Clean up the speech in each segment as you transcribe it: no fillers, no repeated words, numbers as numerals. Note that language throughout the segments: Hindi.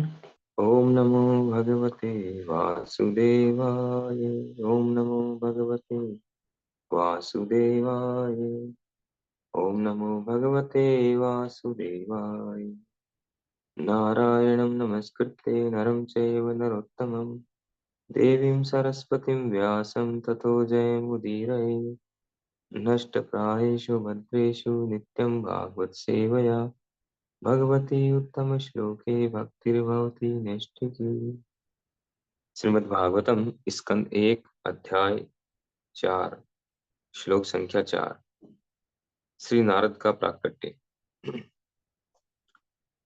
ओम नमो भगवते वासुदेवाय। ओम नमो भगवते वासुदेवाय। ओम नमो भगवते वासुदेवाय। नारायणं नमस्कृत्य नरं चैव नरोत्तमं देवीं सरस्वतीं व्यासं ततो जयमुदीरये। नष्टप्रायेषु भद्रेषु नित्यं भागवत सेवया भगवती उत्तम श्लोके भक्तिर्भवती नैष्ठिकी। श्रीमद् भागवतम स्कंद 1 अध्याय 4 श्लोक संख्या 4। श्री नारद का प्राकट्य।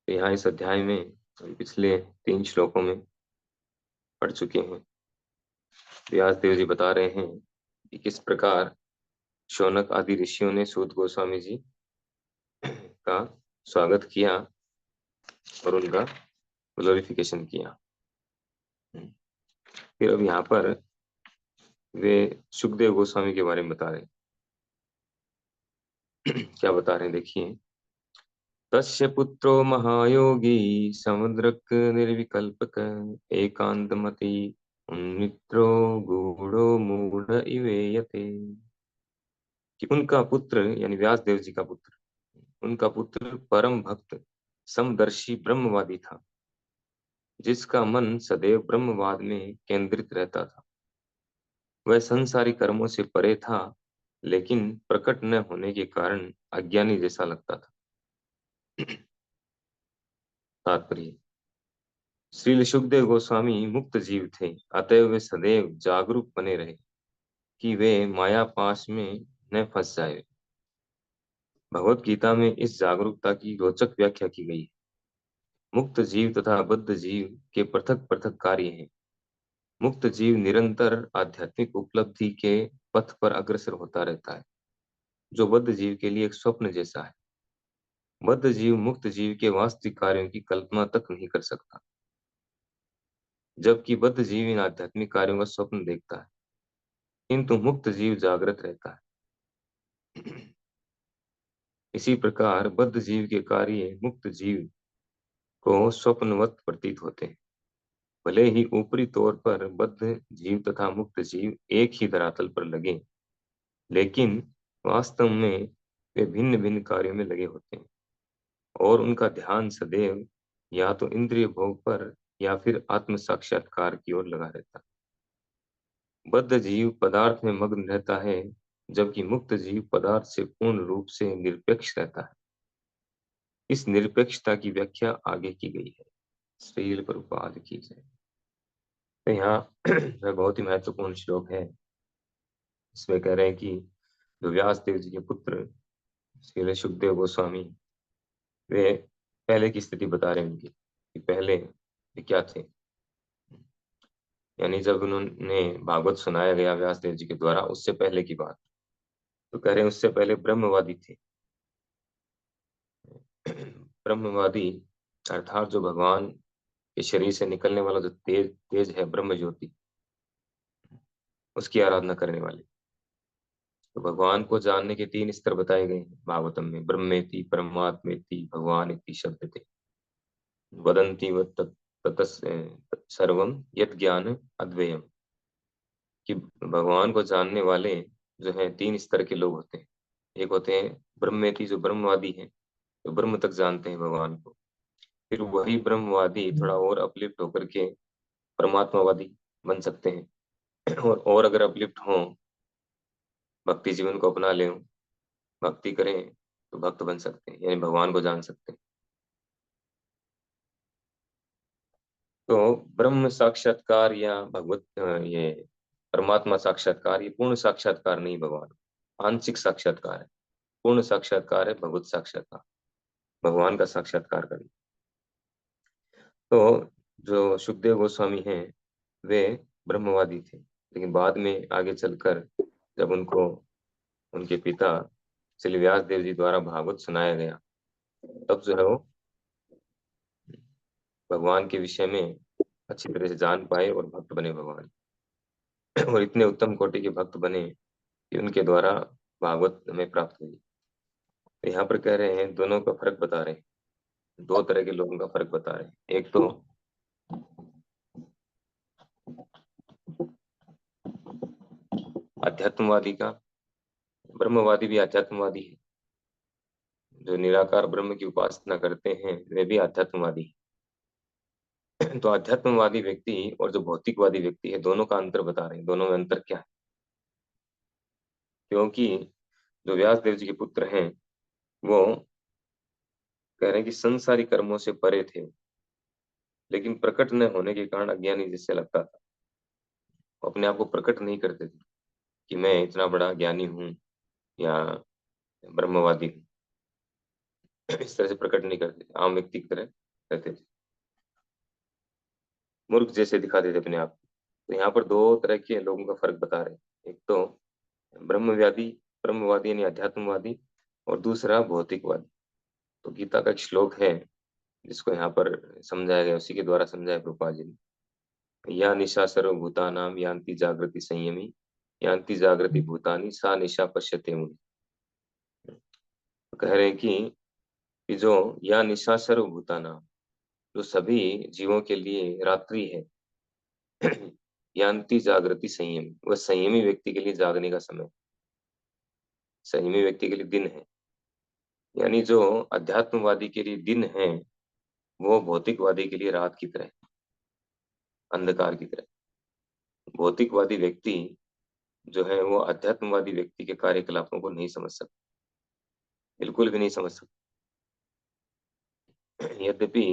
यहाँ इस अध्याय में हम पिछले 3 श्लोकों में पढ़ चुके हैं। व्यास देव जी बता रहे हैं कि किस प्रकार शौनक आदि ऋषियों ने सूत गोस्वामी जी का स्वागत किया और उनका ग्लोरिफिकेशन किया। फिर अब यहाँ पर वे सुखदेव गोस्वामी के बारे में बता रहे हैं। क्या बता रहे हैं देखिए। तस्य पुत्रो महायोगी समुद्रक निर्विकल्पक एकांतमति उन्मित्रो गूढ़ो मूढ़ इवेयते। कि उनका पुत्र यानी व्यास देव जी का पुत्र, उनका पुत्र परम भक्त समदर्शी ब्रह्मवादी था, जिसका मन सदैव ब्रह्मवाद में केंद्रित रहता था। वह संसारी कर्मों से परे था, लेकिन प्रकट न होने के कारण अज्ञानी जैसा लगता था। तात्पर्य। श्रील सुखदेव गोस्वामी मुक्त जीव थे, अतएव वे सदैव जागरूक बने रहे कि वे माया पाश में न फंस जाए। भगवत गीता में इस जागरूकता की रोचक व्याख्या की गई है। मुक्त जीव तथा बद्ध जीव के पृथक पृथक कार्य हैं। मुक्त जीव निरंतर आध्यात्मिक उपलब्धि के पथ पर अग्रसर होता रहता है, जो बद्ध जीव के लिए एक स्वप्न जैसा है। बद्ध जीव मुक्त जीव के वास्तविक कार्यों की कल्पना तक नहीं कर सकता, जबकि बद्ध जीव इन आध्यात्मिक कार्यों का स्वप्न देखता है, किंतु मुक्त जीव जागृत रहता है। इसी प्रकार बद्ध जीव के कार्य मुक्त जीव को स्वप्नवत प्रतीत होते हैं। भले ही ऊपरी तौर पर बद्ध जीव तथा मुक्त जीव एक ही धरातल पर लगे, लेकिन वास्तव में वे भिन्न भिन्न कार्यों में लगे होते हैं और उनका ध्यान सदैव या तो इंद्रिय भोग पर या फिर आत्म साक्षात्कार की ओर लगा रहता है। बद्ध जीव पदार्थ में मग्न रहता है, जबकि मुक्त जीव पदार्थ से पूर्ण रूप से निरपेक्ष रहता है। इस निरपेक्षता की व्याख्या आगे की गई है। श्रील प्रभुपाद की जय। तो यहाँ वह बहुत ही महत्वपूर्ण श्लोक है। इसमें कह रहे हैं कि जो व्यास देव जी के पुत्र श्री सुखदेव गोस्वामी, वे पहले की स्थिति बता रहे हैं उनकी कि पहले वे क्या थे। यानी जब उन्होंने भागवत सुनाया गया व्यास देव जी के द्वारा, उससे पहले की बात। तो कह रहे हैं उससे पहले ब्रह्मवादी थे। ब्रह्मवादी अर्थात जो भगवान के शरीर से निकलने वाला जो तेज तेज है, ब्रह्म ज्योति, उसकी आराधना करने वाले। तो भगवान को जानने के 3 स्तर बताए गए हैं भागवतम में। ब्रह्मेति परमात्मेति भगवान इति शब्द थे वदंती व सर्वम यत ज्ञान अद्वयम। कि भगवान को जानने वाले जो है 3 स्तर के लोग होते हैं। एक होते हैं ब्रह्मेति, जो ब्रह्मवादी हैं, जो ब्रह्म तक जानते हैं भगवान को। फिर वही ब्रह्मवादी थोड़ा और अपलिफ्ट होकर के परमात्मावादी बन सकते हैं। और अगर अपलिफ्ट हों, भक्ति जीवन को अपना लें, भक्ति करें, तो भक्त बन सकते हैं, यानी भगवान को जान सकते हैं। तो ब्रह्म साक्षात्कार या ये परमात्मा साक्षात्कार, ये पूर्ण साक्षात्कार नहीं भगवान, आंशिक साक्षात्कार है। पूर्ण साक्षात्कार है भगवत साक्षात्कार, भगवान का साक्षात्कार करना। तो जो सुखदेव गोस्वामी हैं, वे ब्रह्मवादी थे, लेकिन बाद में आगे चलकर जब उनको उनके पिता श्री व्यास देव जी द्वारा भागवत सुनाया गया, तब जो है वो भगवान के विषय में अच्छी तरह से जान पाए और भक्त बने भगवान। और इतने उत्तम कोटि के भक्त बने कि उनके द्वारा भागवत हमें प्राप्त हुई। तो यहाँ पर कह रहे हैं, दोनों का फर्क बता रहे हैं, 2 तरह के लोगों का फर्क बता रहे हैं। एक तो अध्यात्मवादी का, ब्रह्मवादी भी अध्यात्मवादी है। जो निराकार ब्रह्म की उपासना करते हैं वे भी आध्यात्मवादी हैं। तो आध्यात्मवादी व्यक्ति और जो भौतिकवादी व्यक्ति है दोनों का अंतर बता रहे हैं, दोनों में अंतर क्या है। क्योंकि जो व्यास देव जी के पुत्र हैं वो कह रहे हैं कि संसारी कर्मों से परे थे, लेकिन प्रकट न होने के कारण अज्ञानी जिससे लगता था, वो अपने आप को प्रकट नहीं करते थे कि मैं इतना बड़ा ज्ञानी हूँ या ब्रह्मवादी हूँ। इस तरह से प्रकट नहीं करते थे, आम व्यक्ति की तरह रहते थे, मूर्ख जैसे दिखाते थे अपने आप को। तो यहाँ पर दो तरह के लोगों का फर्क बता रहे हैं, एक तो ब्रह्मवादी, ब्रह्मवादी यानी अध्यात्मवादी, और दूसरा भौतिकवादी। तो गीता का एक श्लोक है जिसको यहाँ पर समझाया गया, उसी के द्वारा समझाया प्रभुपाद जी ने। या निशा सर्वभूतानाम यान्ति जागृति संयमी, यान्ति जागृति भूतानि सा निशा पश्यते मुनि। तो कह रहे हैं कि जो या निशा सर्वभूतानाम, जो सभी जीवों के लिए रात्रि है, यान्ति जागृति संयमी, वह संयमी व्यक्ति के लिए जागने का समय, संयमी व्यक्ति के लिए दिन है। यानी जो अध्यात्मवादी के लिए दिन है वो भौतिकवादी के लिए रात की तरह, अंधकार की तरह। भौतिकवादी व्यक्ति जो है वो अध्यात्मवादी व्यक्ति के कार्यकलापों को नहीं समझ सकता, बिल्कुल भी नहीं समझ सकता। यद्यपि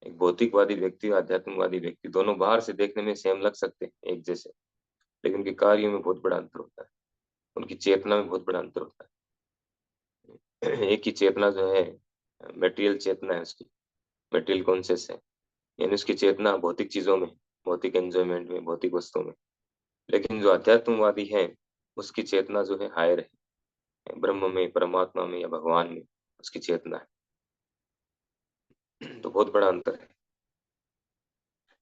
एक भौतिकवादी व्यक्ति और अध्यात्मवादी व्यक्ति दोनों बाहर से देखने में सेम लग सकते हैं, एक जैसे, लेकिन उनके कार्यों में बहुत बड़ा अंतर होता है, उनकी चेतना में बहुत बड़ा अंतर होता है। एक ही चेतना जो है मेटेरियल चेतना है उसकी, मेटेरियल कॉन्शियस है, यानी उसकी चेतना भौतिक चीजों में, भौतिक एंजॉयमेंट में, भौतिक वस्तुओं में। लेकिन जो अध्यात्मवादी है उसकी चेतना जो है हायर है, ब्रह्म में, परमात्मा में या भगवान में उसकी चेतना है। तो बहुत बड़ा अंतर है।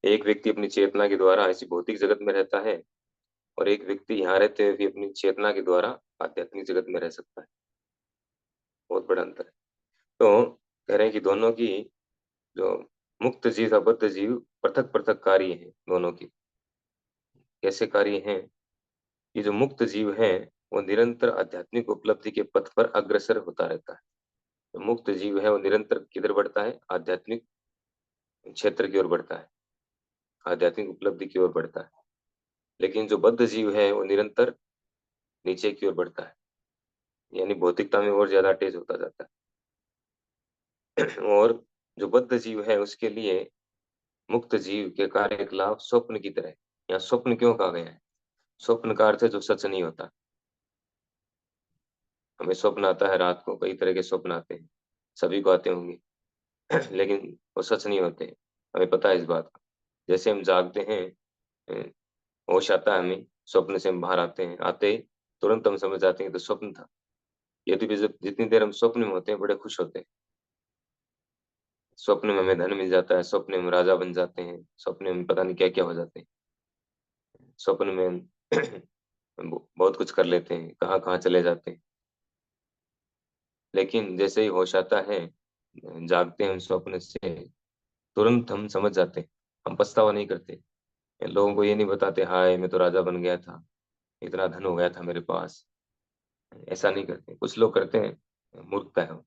एक व्यक्ति अपनी चेतना के द्वारा इसी भौतिक जगत में रहता है और एक व्यक्ति यहाँ रहते हुए भी अपनी चेतना के द्वारा आध्यात्मिक जगत में रह सकता है, बहुत बड़ा अंतर है। तो कह रहे हैं कि दोनों की जो मुक्त जीव बद्ध जीव पृथक पृथक कार्य है दोनों की। कैसे कार्य हैं कि जो मुक्त जीव है वो निरंतर आध्यात्मिक उपलब्धि के पथ पर अग्रसर होता रहता है। जो मुक्त जीव है वो निरंतर किधर बढ़ता है, आध्यात्मिक क्षेत्र की ओर बढ़ता है, आध्यात्मिक उपलब्धि की ओर बढ़ता है। लेकिन जो बद्ध जीव है वो निरंतर नीचे की ओर बढ़ता है, यानी भौतिकता में और ज्यादा अटैच होता जाता है। और जो बद्ध जीव है उसके लिए मुक्त जीव के कार्यकलाप स्वप्न की तरह है। यहाँ स्वप्न क्यों कहा गया है, स्वप्न का अर्थ है जो सच नहीं होता। हमें स्वप्न आता है रात को, कई तरह के स्वप्न आते हैं, सभी को आते होंगे। लेकिन वो सच नहीं होते, हमें पता है इस बात का। जैसे हम जागते हैं, अ, होश आता है हमें, स्वप्न से हम बाहर आते हैं, आते ही तुरंत हम समझ जाते हैं कि तो स्वप्न था। यदि भी जितनी देर हम स्वप्न में होते हैं बड़े खुश होते हैं, स्वप्न में हमें धन मिल जाता है, स्वप्न में हम राजा बन जाते हैं, स्वप्न में पता नहीं क्या क्या हो जाते हैं, स्वप्न में हम बहुत कुछ कर लेते हैं, कहाँ कहाँ चले जाते हैं। लेकिन जैसे ही होश आता है, जागते हैं हम स्वप्न से, तुरंत हम समझ जाते हैं, हम पछतावा नहीं करते। लोगों को ये नहीं बताते हाय मैं तो राजा बन गया था, इतना धन हो गया था मेरे पास, ऐसा नहीं करते। कुछ लोग करते हैं, मूर्खता है वो।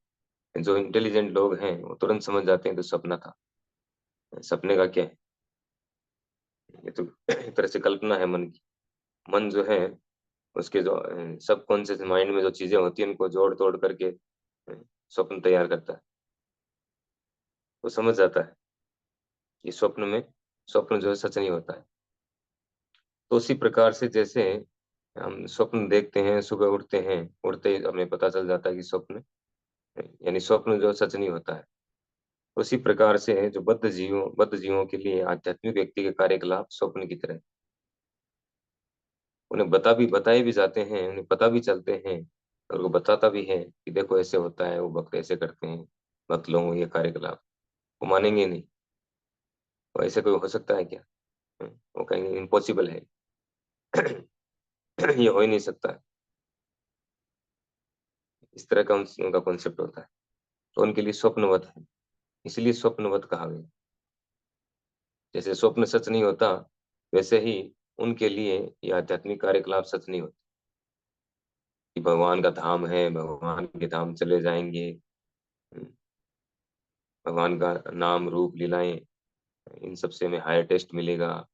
जो इंटेलिजेंट लोग हैं वो तुरंत समझ जाते हैं तो सपना था, सपने का क्या है, ये तो एक तरह से कल्पना है मन की। मन जो है उसके जो सब कॉन्शियस माइंड में जो चीजें होती हैं उनको जोड़ तोड़ करके स्वप्न तैयार करता है, वो समझ जाता है कि स्वप्न में, स्वप्न जो है सच नहीं होता है। तो उसी प्रकार से जैसे हम स्वप्न देखते हैं, सुबह उठते हैं, उठते ही हमें पता चल जाता है कि स्वप्न, यानी स्वप्न जो सच नहीं होता है। उसी प्रकार से जो बद्ध जीवों के लिए आध्यात्मिक व्यक्ति के कार्यकलाप स्वप्न की तरह, उन्हें बताए भी जाते हैं, उन्हें पता भी चलते हैं, और वो बताता भी है कि देखो ऐसे होता है, वो भक्त ऐसे करते हैं, भक्त लोगों ये कार्यकलाप, वो मानेंगे नहीं। वो ऐसे कोई हो सकता है क्या? वो कहेंगे इम्पॉसिबल है। ये हो ही नहीं सकता है। इस तरह का उनका कॉन्सेप्ट होता है। तो उनके लिए स्वप्नवत है, इसलिए स्वप्नवत कहा गया। जैसे स्वप्न सच नहीं होता, वैसे ही उनके लिए ये आध्यात्मिक कार्यकलाप सच नहीं होते कि भगवान का धाम है, भगवान के धाम चले जाएंगे, भगवान का नाम रूप लीलाएं, इन सब से हमें हायर टेस्ट मिलेगा।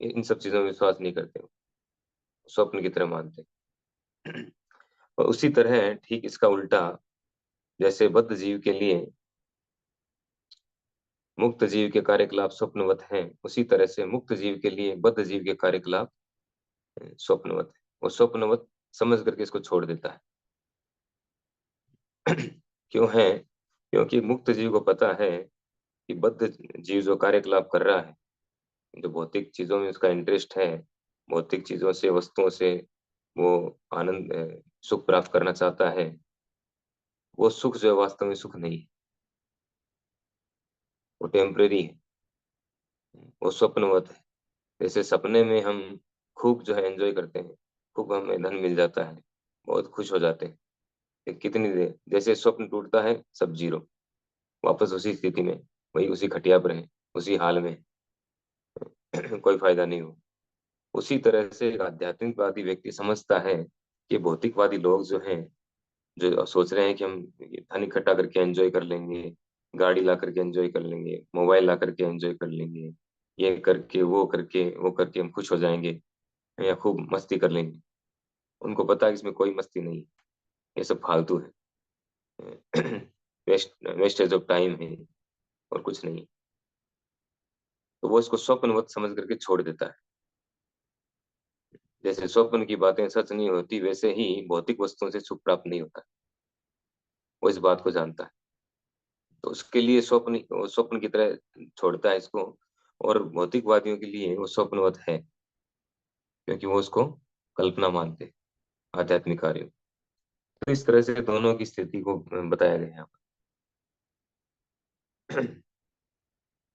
इन सब चीजों में विश्वास नहीं करते, स्वप्न की तरह मानते। और उसी तरह ठीक इसका उल्टा, जैसे बद्ध जीव के लिए मुक्त जीव के कार्यकलाप स्वप्नवत हैं, उसी तरह से मुक्त जीव के लिए बद्ध जीव के कार्यकलाप स्वप्नवत है। वो स्वप्नवत समझ करके इसको छोड़ देता है। क्यों है? क्योंकि मुक्त जीव को पता है कि बद्ध जीव जो कार्यकलाप कर रहा है, जो भौतिक चीजों में उसका इंटरेस्ट है, भौतिक चीजों से, वस्तुओं से वो आनंद सुख प्राप्त करना चाहता है, वो सुख जो है वास्तव में सुख नहीं है, वो टेम्परेरी है, वो स्वप्नवत है। जैसे सपने में हम खूब जो है एंजॉय करते हैं, खूब हमें धन मिल जाता है, बहुत खुश हो जाते हैं, फिर कितनी देर, जैसे स्वप्न टूटता है सब जीरो, वापस उसी स्थिति में, वही उसी खटिया पर है, उसी हाल में। कोई फायदा नहीं हो। उसी तरह से एक आध्यात्मिकवादी व्यक्ति समझता है कि भौतिकवादी लोग जो हैं, जो सोच रहे हैं कि हम ये धन इकट्ठा करके एंजॉय कर लेंगे, गाड़ी ला करके एंजॉय कर लेंगे, मोबाइल ला करके एंजॉय कर लेंगे, ये करके वो करके हम खुश हो जाएंगे या खूब मस्ती कर लेंगे। उनको पता है कि इसमें कोई मस्ती नहीं है, ये सब फालतू है। वेस्टेज ऑफ टाइम है और कुछ नहीं। तो वो इसको स्वप्नवत समझ करके छोड़ देता है। जैसे स्वप्न की बातें सच नहीं होती, वैसे ही भौतिक वस्तुओं से सुख प्राप्त नहीं होता, वो इस बात को जानता है। तो उसके लिए स्वप्न, वो स्वप्न की तरह छोड़ता है इसको। और भौतिकवादियों के लिए वो स्वप्नवत है, क्योंकि वो उसको कल्पना मानते हैं, आध्यात्मिक कार्यों। तो इस तरह से दोनों की स्थिति को बताया गया है यहाँ पर।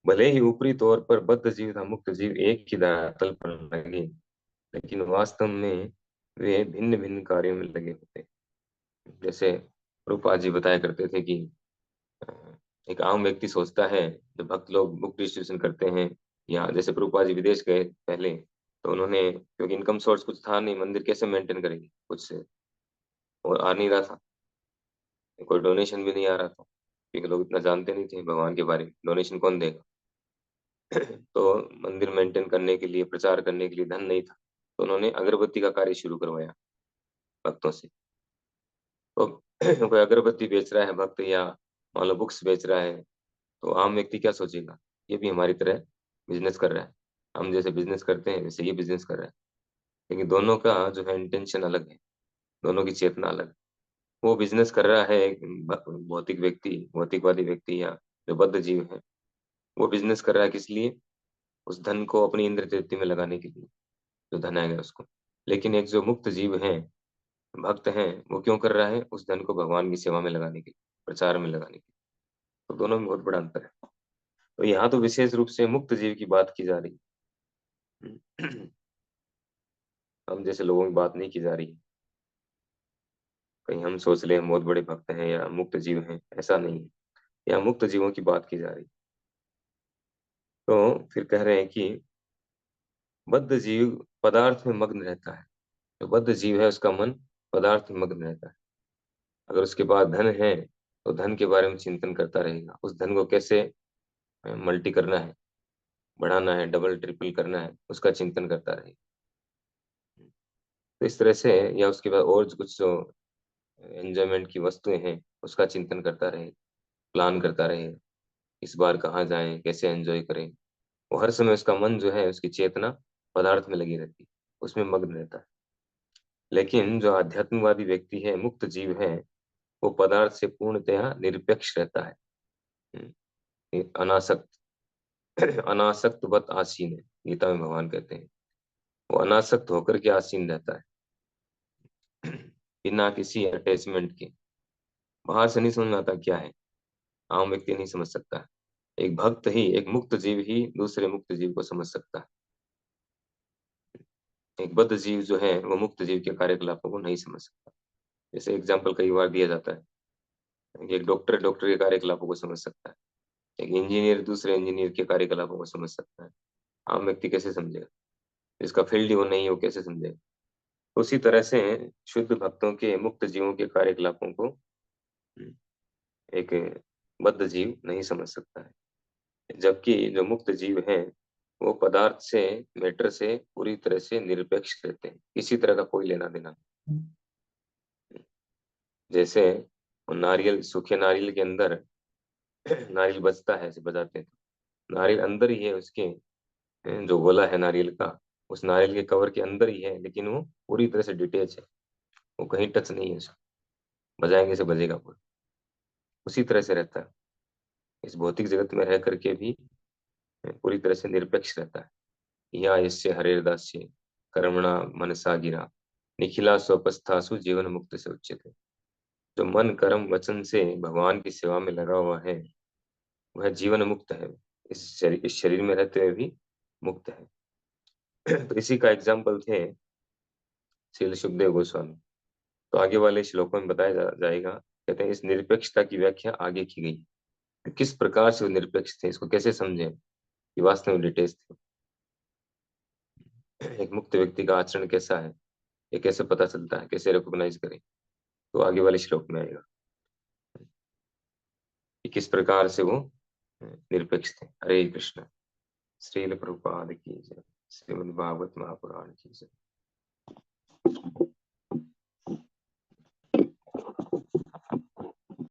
भले ही ऊपरी तौर पर बद्ध जीव तथा मुक्त जीव एक ही धरातल पर लगे, लेकिन वास्तव में वे भिन्न भिन्न कार्यों में लगे होते हैं। जैसे प्रभुपाद जी बताया करते थे कि अ, एक आम व्यक्ति सोचता है, जब भक्त लोग बुक डिस्ट्रीब्यूशन करते हैं, या जैसे प्रभुपाद जी विदेश गए पहले, तो उन्होंने, क्योंकि इनकम सोर्स कुछ था नहीं, मंदिर कैसे मेंटेन करेंगे कुछ से, और आ नहीं रहा था, कोई डोनेशन भी नहीं आ रहा था, क्योंकि लोग इतना जानते नहीं थे भगवान के बारे में, डोनेशन कौन देगा। तो मंदिर मेंटेन करने के लिए, प्रचार करने के लिए धन नहीं था, तो उन्होंने अगरबत्ती का कार्य शुरू करवाया भक्तों से। तो कोई अगरबत्ती बेच रहा है भक्त, या मान लो बुक्स बेच रहा है, तो आम व्यक्ति क्या सोचेगा, ये भी हमारी तरह बिजनेस कर रहा है, हम जैसे बिजनेस करते हैं वैसे ये बिजनेस कर रहा है। लेकिन दोनों का जो है इंटेंशन अलग है, दोनों की चेतना अलग है। वो बिजनेस कर रहा है, एक भौतिक व्यक्ति, भौतिकवादी व्यक्ति या जो बद्ध जीव है, वो बिजनेस कर रहा है किस लिए? उस धन को अपनी इंद्र तृप्ति में लगाने के लिए, जो धन आएगा उसको। लेकिन एक जो मुक्त जीव है, भक्त है, वो क्यों कर रहा है? उस धन को भगवान की सेवा में लगाने के लिए, प्रचार में लगाने के लिए। तो दोनों में बहुत बड़ा अंतर है। तो यहाँ तो विशेष रूप से मुक्त जीव की बात की जा रही है। हम जैसे लोगों की बात नहीं की जा रही है। कहीं हम सोच ले हम बहुत बड़े भक्त हैं या मुक्त जीव हैं, ऐसा नहीं है। यहाँ मुक्त जीवों की बात की जा रही है। तो फिर कह रहे हैं कि बद्ध जीव पदार्थ में मग्न रहता है। जो बद्ध जीव है उसका मन पदार्थ में मग्न रहता है। अगर उसके पास धन है, तो धन के बारे में चिंतन करता रहेगा, उस धन को कैसे मल्टी करना है, बढ़ाना है, डबल ट्रिपल करना है, उसका चिंतन करता रहेगा। तो इस तरह से, या उसके बाद और जो कुछ जो एंजॉयमेंट की वस्तुएं हैं, उसका चिंतन करता रहे, प्लान करता रहे, इस बार कहाँ जाएं, कैसे एंजॉय करें। वो हर समय उसका मन जो है, उसकी चेतना पदार्थ में लगी रहती है, उसमें मग्न रहता है। लेकिन जो आध्यात्मिकवादी व्यक्ति है, मुक्त जीव है, वो पदार्थ से पूर्णतया निरपेक्ष रहता है। ये अनासक्त, अनासक्तवत आसीन है, गीता में भगवान कहते हैं। वो अनासक्त होकर के आसीन रहता है, बिना किसी अटैचमेंट के। बाहर से नहीं समझ में आता क्या है, आम व्यक्ति नहीं समझ सकता। एक भक्त ही, एक मुक्त जीव ही दूसरे मुक्त जीव को समझ सकता है। एक बद्ध जीव जो है, वो मुक्त जीव के कार्यकलापों को नहीं समझ सकता। जैसे एग्जाम्पल कई बार दिया जाता है कि एक डॉक्टर डॉक्टर के कार्यकलापों को समझ सकता है, एक इंजीनियर दूसरे इंजीनियर के कार्यकलापों को समझ सकता है, आम व्यक्ति कैसे समझेगा? जिसका फील्ड ही वो नहीं है, वो कैसे समझेगा? उसी तरह से शुद्ध भक्तों के मुक्त जीवों के कार्यकलापों को एक बद्ध जीव नहीं समझ सकता है। जबकि जो मुक्त जीव हैं, वो पदार्थ से, मैटर से पूरी तरह से निरपेक्ष रहते हैं, किसी तरह का कोई लेना देना नहीं। जैसे नारियल, सूखे नारियल के अंदर नारियल बजता है, ऐसे बजाते हैं, नारियल अंदर ही है उसके, जो गोला है नारियल का, उस नारियल के कवर के अंदर ही है, लेकिन वो पूरी तरह से डिटेच है, वो कहीं टच नहीं है उसको, बजाएंगे से बजेगा पूरा। उसी तरह से रहता है, इस भौतिक जगत में रह करके भी पूरी तरह से निरपेक्ष रहता है। या यस्य हरेर्दास्य कर्मणा मनसा गिरा निखिला स्वपस्थासु जीवन मुक्त से उच्यते। जो मन कर्म वचन से भगवान की सेवा में लगा हुआ है, वह जीवन मुक्त है, इस शरीर में रहते हुए भी मुक्त है। तो इसी का एग्जाम्पल थे श्रील सुखदेव गोस्वामी। तो आगे वाले श्लोकों में बताया जाएगा, कहते हैं इस निरपेक्षता की व्याख्या आगे की गई। किस प्रकार से वो निरपेक्ष थे, इसको कैसे समझे कि वास्तव में डिटेल्स थे, एक मुक्त व्यक्ति का आचरण कैसा है, ये कैसे पता चलता है, कैसे रिकॉग्नाइज करें, तो आगे वाले श्लोक में आएगा कि किस प्रकार से वो निरपेक्ष थे। हरे कृष्ण। श्रील प्रभुपाद की जय। श्रीमद् भागवत महापुराण की जय।